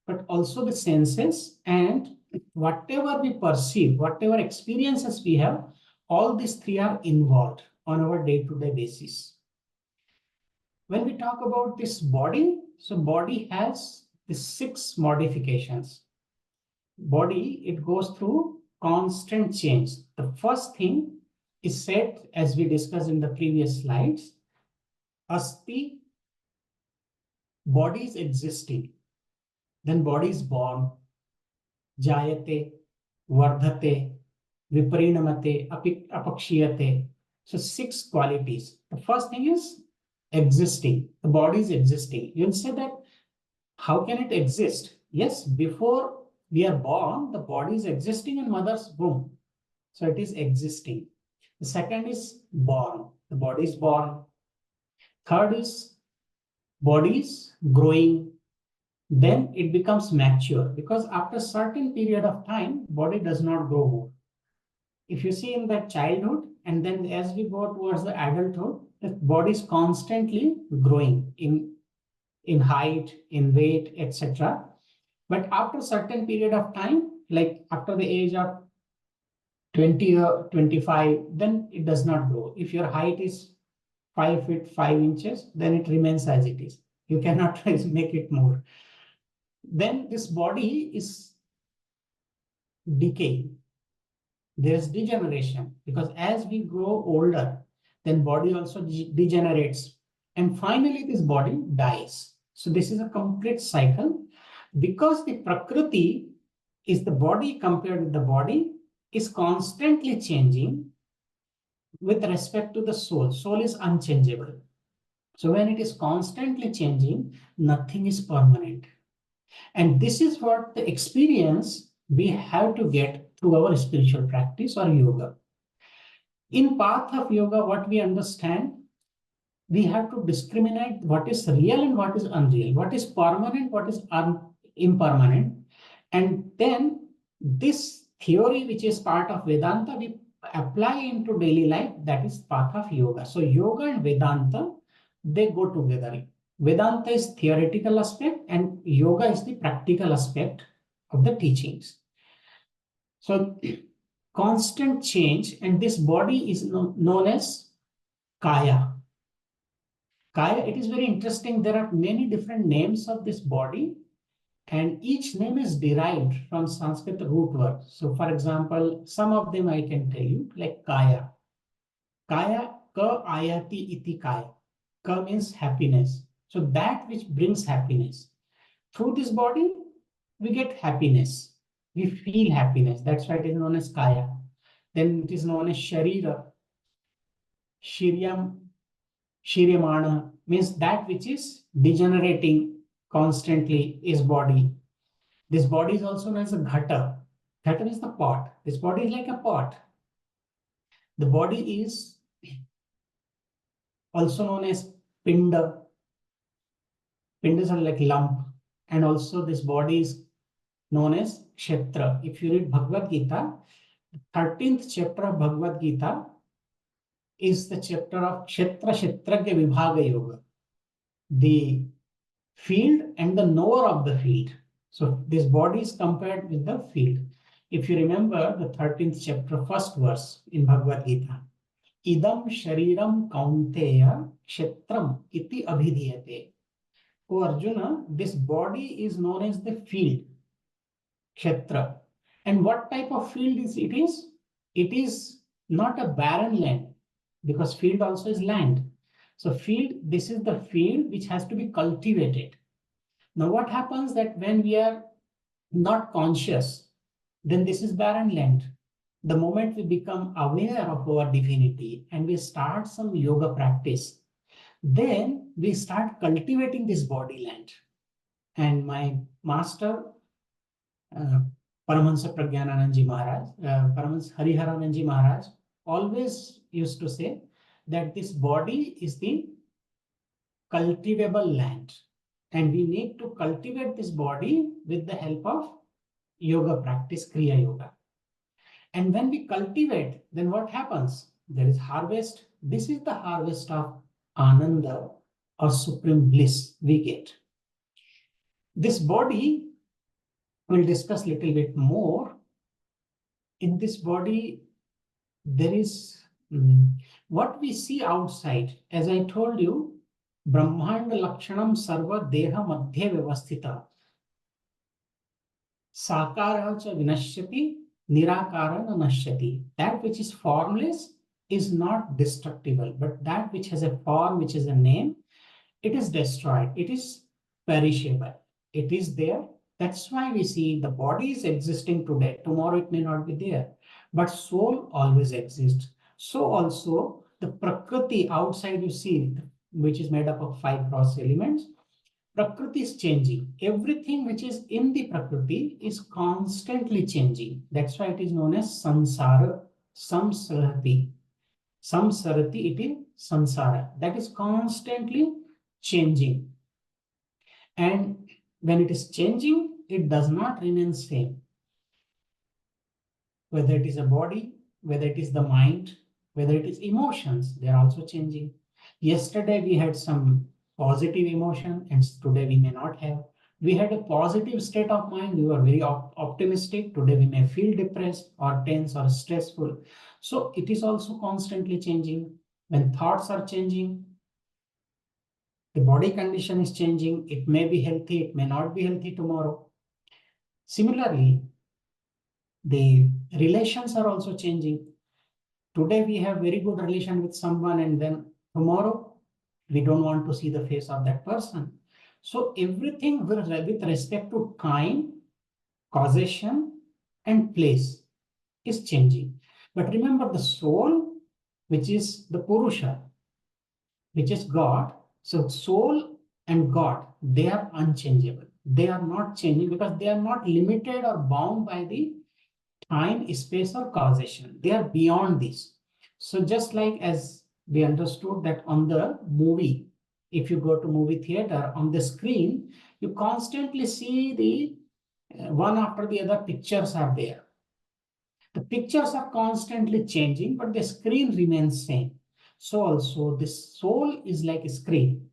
but also the senses, and whatever we perceive, whatever experiences we have, all these three are involved on our day-to-day basis. When we talk about this body, so body has the 6 modifications. Body, it goes through constant change. The first thing is said, as we discussed in the previous slides, asti, body is existing. Then body is born, jayate, vardhate, viparinamate, apakshiyate. So 6 qualities. The first thing is existing. The body is existing. You'll say that, how can it exist? Yes, before we are born, the body is existing in mother's womb. So it is existing. The second is born. The body is born. Third is body is growing. Then it becomes mature, because after a certain period of time, body does not grow more. If you see in that childhood, and then as we go towards the adulthood, the body is constantly growing in height, in weight, etc. But after a certain period of time, like after the age of 20 or 25, then it does not grow. If your height is 5 feet 5 inches, then it remains as it is. You cannot make it more. Then this body is decaying. There's degeneration, because as we grow older, then body also degenerates. And finally, this body dies. So this is a complete cycle, because the Prakriti is the body compared with the body is constantly changing with respect to the soul. Soul is unchangeable. So when it is constantly changing, nothing is permanent. And this is what the experience we have to get through our spiritual practice or yoga. In path of yoga, what we understand, we have to discriminate what is real and what is unreal, what is permanent, what is impermanent. And then this theory, which is part of Vedanta, we apply into daily life. That is path of yoga. So yoga and Vedanta, they go together. Vedanta is theoretical aspect and yoga is the practical aspect of the teachings. So constant change, and this body is known as Kaya. Kaya, it is very interesting. There are many different names of this body, and each name is derived from Sanskrit root word. So, for example, some of them I can tell you, like Kaya. Kaya, ka ayati iti kaya. Ka means happiness. So, that which brings happiness. Through this body, we get happiness. We feel happiness. That's why it is known as Kaya. Then it is known as Sharira. Shiryam, Shiryamana means that which is degenerating constantly is body. This body is also known as a Ghata. Ghata is the pot. This body is like a pot. The body is also known as Pinda. Pindas are like lump. And also this body is known as Kshetra. If you read Bhagavad Gita, the 13th chapter of Bhagavad Gita is the chapter of Kshetra Kshetragya Vibhaga Yoga, the field and the knower of the field. So this body is compared with the field. If you remember the 13th chapter, first verse in Bhagavad Gita, Idam Shariram Kaunteya Kshetram iti abhidhyate. O Arjuna, this body is known as the field, Kshetra. And what type of field is it is? It is not a barren land, because field also is land. So field, this is the field which has to be cultivated. Now what happens that when we are not conscious, then this is barren land. The moment we become aware of our divinity and we start some yoga practice, then we start cultivating this body land. And my master, Paramahansa Pragyananandji Maharaj, Paramahansa Hariharanandji Maharaj, always used to say that this body is the cultivable land. And we need to cultivate this body with the help of yoga practice, Kriya Yoga. And when we cultivate, then what happens? There is harvest. This is the harvest of Ananda or supreme bliss we get. This body, we'll discuss a little bit more. In this body, there is what we see outside. As I told you, Brahmanda Lakshanam Sarva Deha Madhya Vyavasthita. Sakara cha vinashyati, nirakara na nashyati. That which is formless is not destructible, but that which has a form, which is a name, it is destroyed. It is perishable. It is there. That's why we see the body is existing today. Tomorrow it may not be there, but soul always exists. So also the Prakriti outside you see, which is made up of 5 gross elements, Prakriti is changing. Everything which is in the Prakriti is constantly changing. That's why it is known as Samsara, Samsarati. Samsarati, it is Samsara. That is constantly changing. And when it is changing, it does not remain same. Whether it is a body, whether it is the mind, whether it is emotions, they are also changing. Yesterday we had some positive emotion and today we may not have. We had a positive state of mind, we were very optimistic. Today we may feel depressed or tense or stressful. So it is also constantly changing. When thoughts are changing, the body condition is changing. It may be healthy, it may not be healthy tomorrow. Similarly, the relations are also changing. Today we have very good relation with someone and then tomorrow we don't want to see the face of that person. So everything with respect to time, causation, and place is changing. But remember the soul, which is the Purusha, which is God. So soul and God, they are unchangeable. They are not changing because they are not limited or bound by the time, space, or causation. They are beyond this. So just like as we understood that on the movie, if you go to movie theater, on the screen, you constantly see the one after the other pictures are there. The pictures are constantly changing, but the screen remains same. So also this soul is like a screen.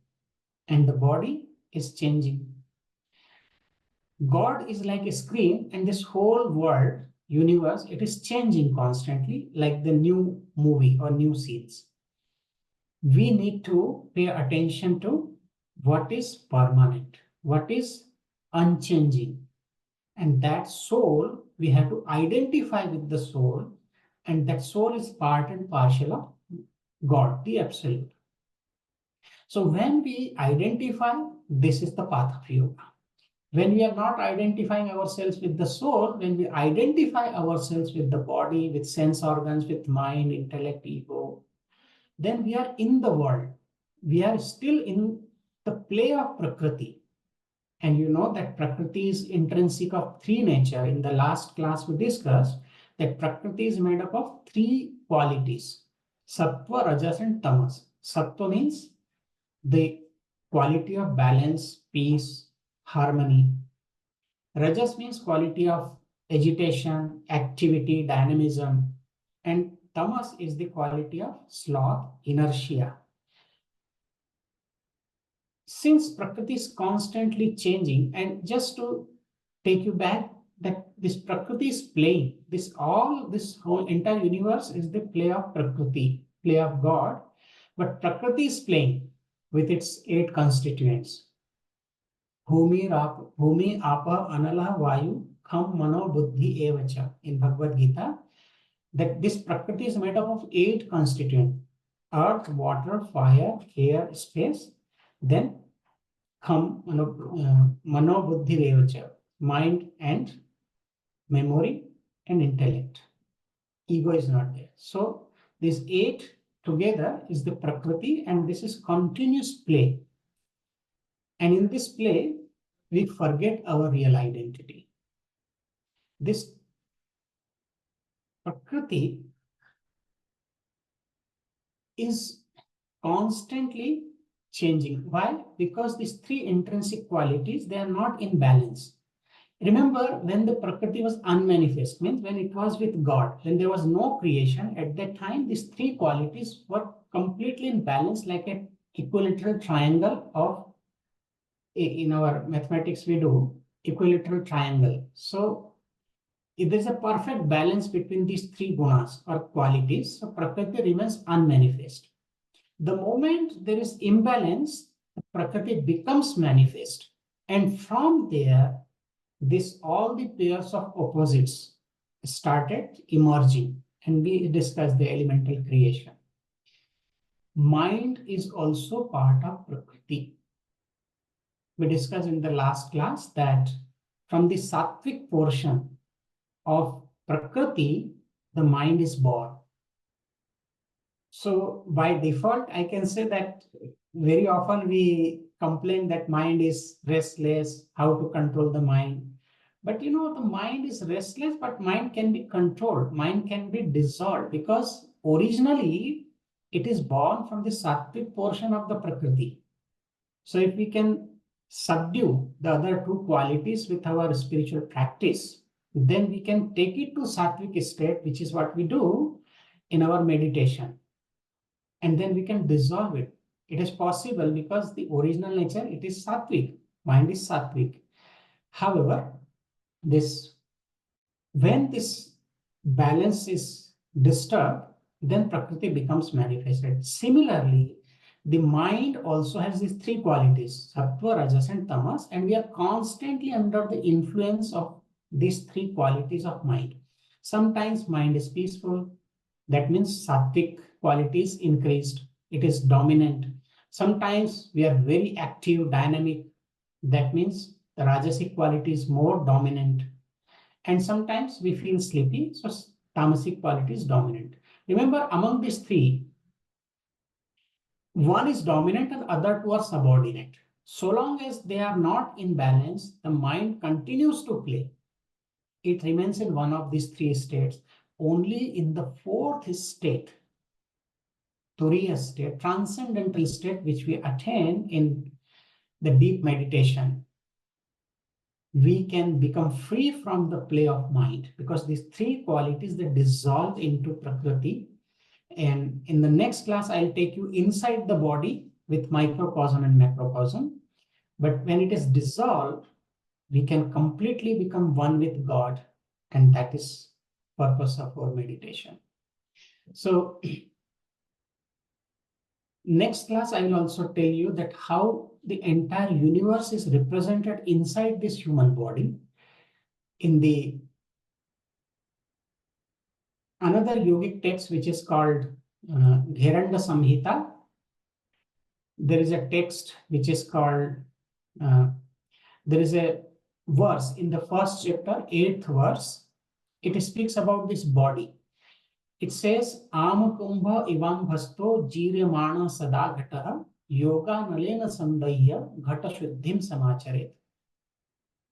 and the body is changing. God is like a screen, and this whole world, universe, it is changing constantly, like the new movie or new scenes. We need to pay attention to what is permanent, what is unchanging. And that soul, we have to identify with the soul, and that soul is part and parcel of God, the Absolute. So when we identify, this is the path of yoga. When we are not identifying ourselves with the soul, when we identify ourselves with the body, with sense organs, with mind, intellect, ego, then we are in the world. We are still in the play of Prakriti. And you know that Prakriti is intrinsic of three nature. In the last class we discussed that Prakriti is made up of three qualities: Sattva, Rajas, and Tamas. Sattva means the quality of balance, peace, harmony. Rajas means quality of agitation, activity, dynamism. And Tamas is the quality of sloth, inertia. Since Prakriti is constantly changing, and just to take you back, that this Prakriti is playing, this whole entire universe is the play of Prakriti, play of God, but Prakriti is playing with its 8 constituents. Bhumi, Apa, Anala, Vayu, Kham, Mano, Buddhi, Evacha. In Bhagavad Gita, that this Prakriti is made up of 8 constituents: earth, water, fire, air, space. Then Kham, Mano, Buddhi, Evacha. Mind and memory and intellect. Ego is not there. So these 8 together is the Prakriti, and this is continuous play. And in this play, we forget our real identity. This Prakriti is constantly changing. Why? Because these 3 intrinsic qualities, they are not in balance. Remember, when the Prakriti was unmanifest, means when it was with God, when there was no creation, at that time, these 3 qualities were completely in balance, like an equilateral triangle of, in our mathematics, we do equilateral triangle. So if there's a perfect balance between these 3 gunas or qualities, so Prakriti remains unmanifest. The moment there is imbalance, Prakriti becomes manifest. And from there, all the pairs of opposites started emerging, and we discussed the elemental creation. Mind is also part of Prakriti. We discussed in the last class that from the sattvic portion of Prakriti, the mind is born. So by default, I can say that very often we complain that mind is restless, how to control the mind. But the mind is restless, but mind can be controlled. Mind can be dissolved, because originally it is born from the sattvic portion of the Prakriti. So if we can subdue the other 2 qualities with our spiritual practice, then we can take it to sattvic state, which is what we do in our meditation. And then we can dissolve it. It is possible because the original nature, it is sattvic. Mind is sattvic. However, when this balance is disturbed, then Prakriti becomes manifested. Similarly, the mind also has these 3 qualities: Sattva, Rajas, and Tamas, and we are constantly under the influence of these 3 qualities of mind. Sometimes mind is peaceful. That means sattvic qualities increased. It is dominant. Sometimes we are very active, dynamic. That means the Rajasic quality is more dominant. And sometimes we feel sleepy, so Tamasic quality is dominant. Remember, among these 3, one is dominant and other 2 are subordinate. So long as they are not in balance, the mind continues to play. It remains in one of these 3 states. Only in the 4th state, Turiya state, transcendental state, which we attain in the deep meditation, we can become free from the play of mind, because these 3 qualities, they dissolve into Prakriti. And in the next class, I'll take you inside the body, with microcosm and macrocosm. But when it is dissolved, we can completely become one with God, and that is purpose of our meditation. So next class, I will also tell you that how the entire universe is represented inside this human body. In the another yogic text, which is called Gheranda Samhita, there is a text which is called, there is a verse in the first chapter, 8th verse. It speaks about this body. It says, Amakumbha ivam bhasto jiryamana sada ghataha yoga nalena sandaya ghata shuddhim samacharet.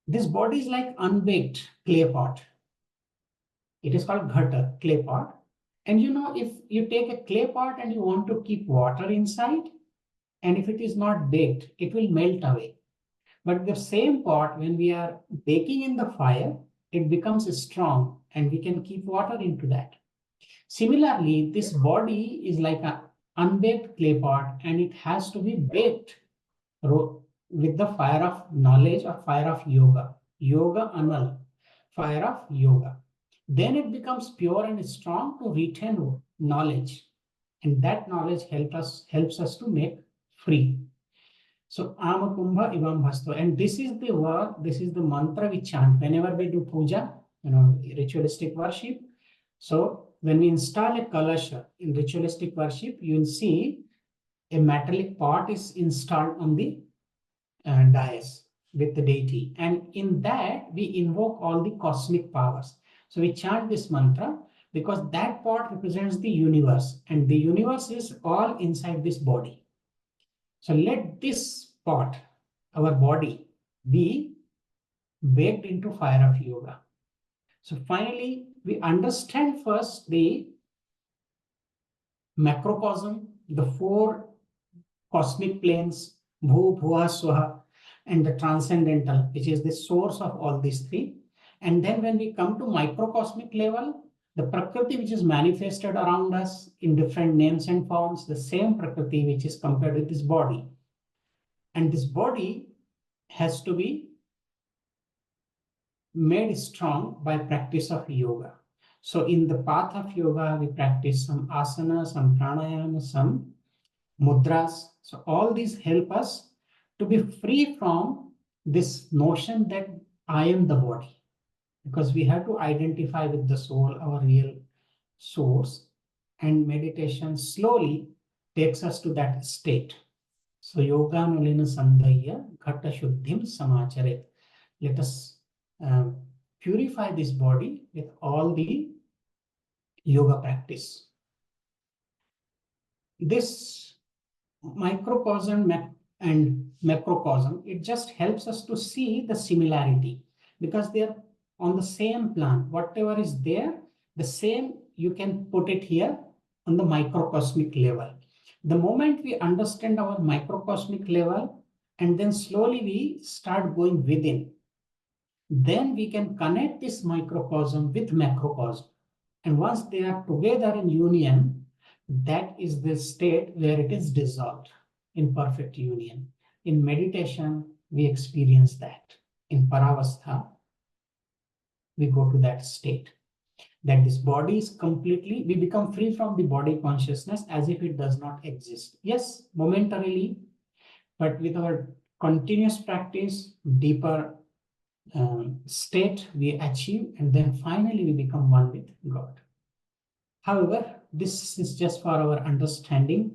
This body is like unbaked clay pot. It is called ghata, clay pot. And you know, if you take a clay pot and you want to keep water inside, and if it is not baked, it will melt away. But the same pot, when we are baking in the fire, it becomes strong and we can keep water into that. Similarly, this body is like an unbaked clay pot, and it has to be baked with the fire of knowledge or fire of yoga. Yoga anal, fire of yoga. Then it becomes pure and strong to retain knowledge. And that knowledge helps us to make free. So Amakumbha Ivam Bhasto. And this is the word, this is the mantra we chant whenever we do puja, ritualistic worship. So when we install a kalasha in ritualistic worship, you will see a metallic pot is installed on the dais with the deity. And in that, we invoke all the cosmic powers. So we chant this mantra because that pot represents the universe, and the universe is all inside this body. So let this pot, our body, be baked into fire of yoga. So finally, we understand first the macrocosm, the 4 cosmic planes, Bhu, Bhuva, Swaha, and the transcendental, which is the source of all these 3. And then when we come to microcosmic level, the Prakriti which is manifested around us in different names and forms, the same Prakriti which is compared with this body. And this body has to be made strong by practice of yoga. So in the path of yoga, we practice some asana, some pranayama, some mudras. So all these help us to be free from this notion that I am the body, because we have to identify with the soul, our real source, and meditation slowly takes us to that state. So yoga nalena sandhya ghata shuddhim samacharet. Let us purify this body with all the yoga practice. This microcosm and macrocosm, it just helps us to see the similarity, because they are on the same plan. Whatever is there, the same you can put it here on the microcosmic level. The moment we understand our microcosmic level, and then slowly we start going within, then we can connect this microcosm with macrocosm. And once they are together in union, that is the state where it is dissolved in perfect union. In meditation, we experience that. In Paravastha, we go to that state, that this body is completely, we become free from the body consciousness as if it does not exist. Yes, momentarily, but with our continuous practice, deeper state we achieve, and then finally we become one with God. However, this is just for our understanding.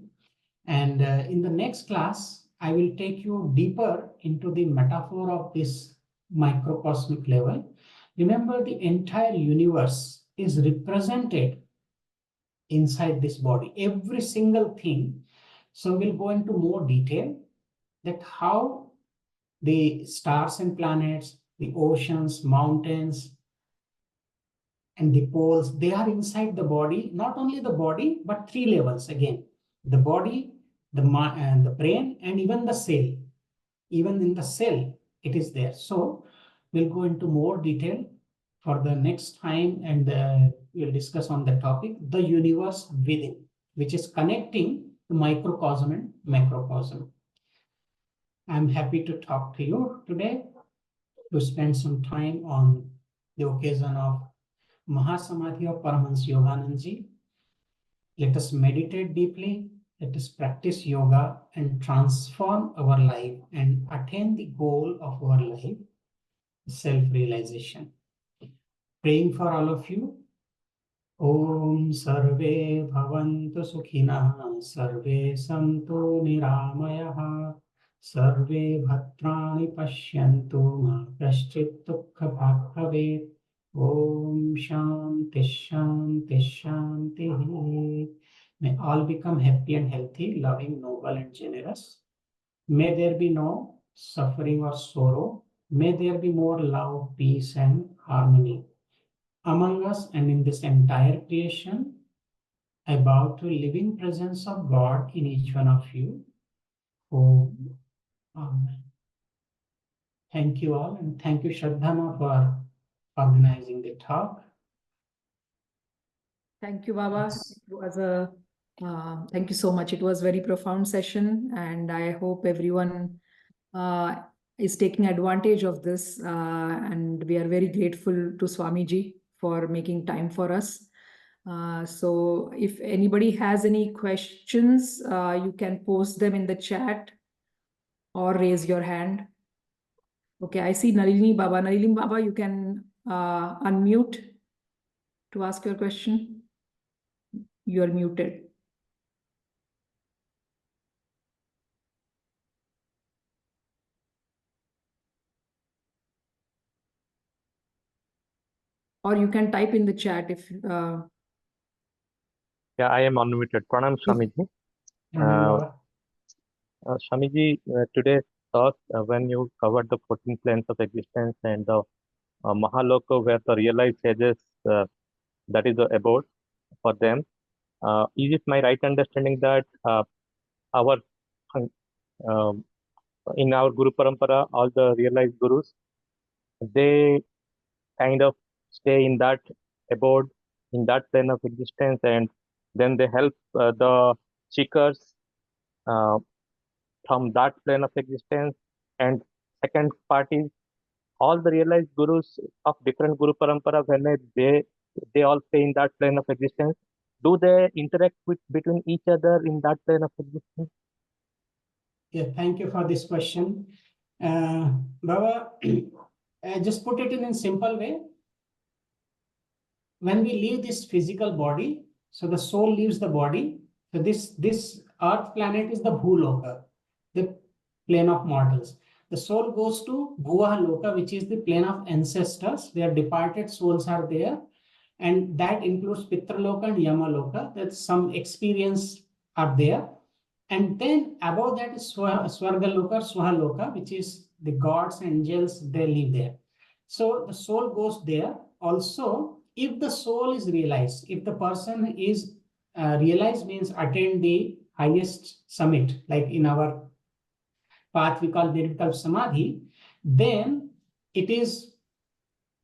And in the next class, I will take you deeper into the metaphor of this microcosmic level. Remember, the entire universe is represented inside this body, every single thing. So we'll go into more detail that how the stars and planets, the oceans, mountains, and the poles, they are inside the body. Not only the body, but 3 levels again. The body, the brain, and even the cell. Even in the cell, it is there. So we'll go into more detail for the next time, and we'll discuss on the topic, the universe within, which is connecting the microcosm and macrocosm. I'm happy to talk to you today, to spend some time on the occasion of Mahasamadhi of Paramahansa Yogananda Ji. Let us meditate deeply. Let us practice yoga and transform our life and attain the goal of our life, self-realization. Praying for all of you. Om Sarve Bhavantu Sukhinah, Sarve Santu Niramayah, Sarve Bhadrani Pashyantu, Ma Kaschit Dukkha Bhag Bhavet. Om Shanti Shanti Shanti. May all become happy and healthy, loving, noble and generous. May there be no suffering or sorrow. May there be more love, peace and harmony among us and in this entire creation. I bow to living presence of God in each one of you. Om. Amen. Thank you all, and thank you, Shraddhama, for organizing the talk. Thank you, Baba. Yes. It was a thank you so much. It was very profound session, and I hope everyone is taking advantage of this. And we are very grateful to Swamiji for making time for us. So if anybody has any questions, you can post them in the chat or raise your hand. Okay, I see Nalini Baba. Nalini Baba, you can unmute to ask your question. You are muted. Or you can type in the chat if Yeah, I am unmuted. Pranam Swamiji. Swamiji, today's talk, when you covered the 14 planes of existence and the Mahaloka, where the realized sages, that is the abode for them, is it my right understanding that our in our Guru Parampara, all the realized gurus, they kind of stay in that abode, in that plane of existence, and then they help the seekers from that plane of existence. And second part is all the realized gurus of different Guru Parampara, when they all stay in that plane of existence, do they interact with between each other in that plane of existence? Yeah, thank you for this question. Baba, just put it in a simple way. When we leave this physical body, so the soul leaves the body. So this earth planet is the Bhuloka, the plane of mortals. The soul goes to Bhuva Loka, which is the plane of ancestors, where departed souls are there. And that includes Pitraloka and Yamaloka, that some experience are there. And then above that is Swargaloka, Swahaloka, which is the gods, angels, they live there. So the soul goes there. Also, if the soul is realized, if the person is realized, means attain the highest summit, like in our path we call Nirvikalpa Samadhi, then it is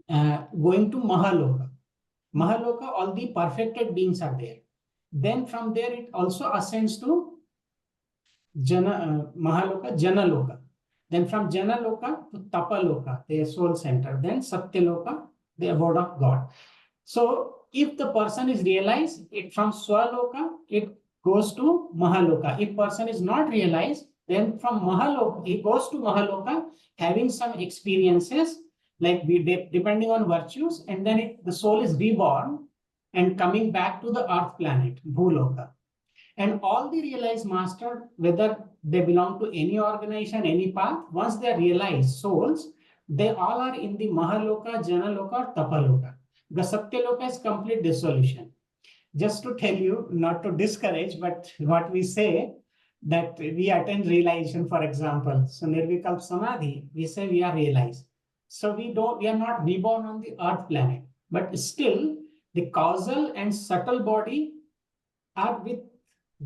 going to Mahaloka. Mahaloka, all the perfected beings are there. Then from there it also ascends to Mahaloka, Janaloka. Then from Janaloka to Tapaloka, the soul center. Then Satyaloka, the abode of God. So if the person is realized, it from Swaloka, it goes to Mahaloka. If person is not realized, then from Mahaloka, he goes to Mahaloka, having some experiences, like depending on virtues, and then the soul is reborn and coming back to the earth planet, Bhuloka. And all the realized master, whether they belong to any organization, any path, once they are realized souls, they all are in the Mahaloka, Janaloka, or Tapaloka. The Satyaloka is complete dissolution. Just to tell you, not to discourage, but what we say, that we attain realization, for example. So Nirvikalpa Samadhi, we say we are realized. So we are not reborn on the earth planet, but still the causal and subtle body are with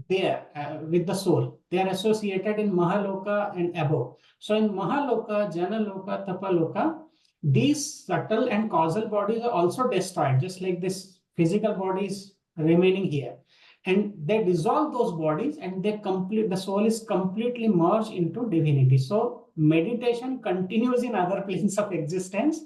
the soul. They are associated in Mahaloka and above. So in Mahaloka, Janaloka, Tapaloka, these subtle and causal bodies are also destroyed, just like this physical body is remaining here. and they dissolve those bodies, and the soul is completely merged into divinity. So meditation continues in other planes of existence.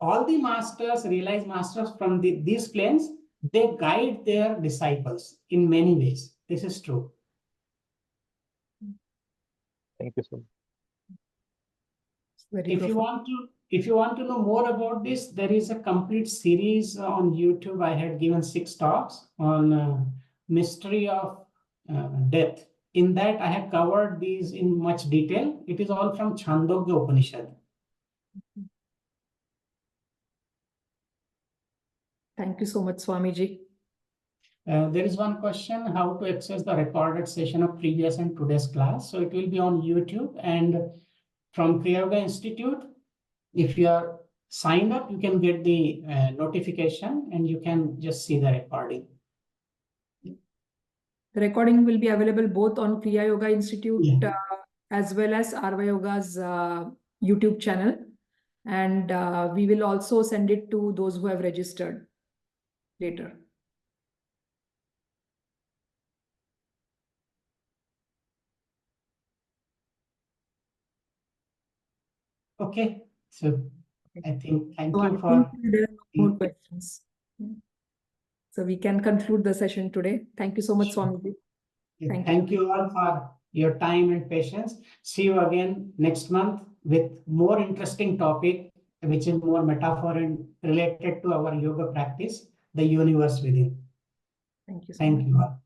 All the masters, realized masters from these planes, they guide their disciples in many ways. This is true. Thank you so much. Very If you want to know more about this, there is a complete series on YouTube. I had given 6 talks on mystery of death. In that, I have covered these in much detail. It is all from Chandogya Upanishad. Thank you so much, Swamiji. There is one question, how to access the recorded session of previous and today's class. So it will be on YouTube, and from Kriya Yoga Institute, if you are signed up, you can get the notification and you can just see the recording. The recording will be available both on Kriya Yoga Institute Yeah. as well as Arva Yoga's YouTube channel. And we will also send it to those who have registered later. Okay, so I think thank So I you think for. there are no more questions. So we can conclude the session today. Thank you so much, Sure. Swamiji. Thank you all for your time and patience. See you again next month with more interesting topic, which is more metaphor and related to our yoga practice, the universe within. Thank you so Thank much. you all.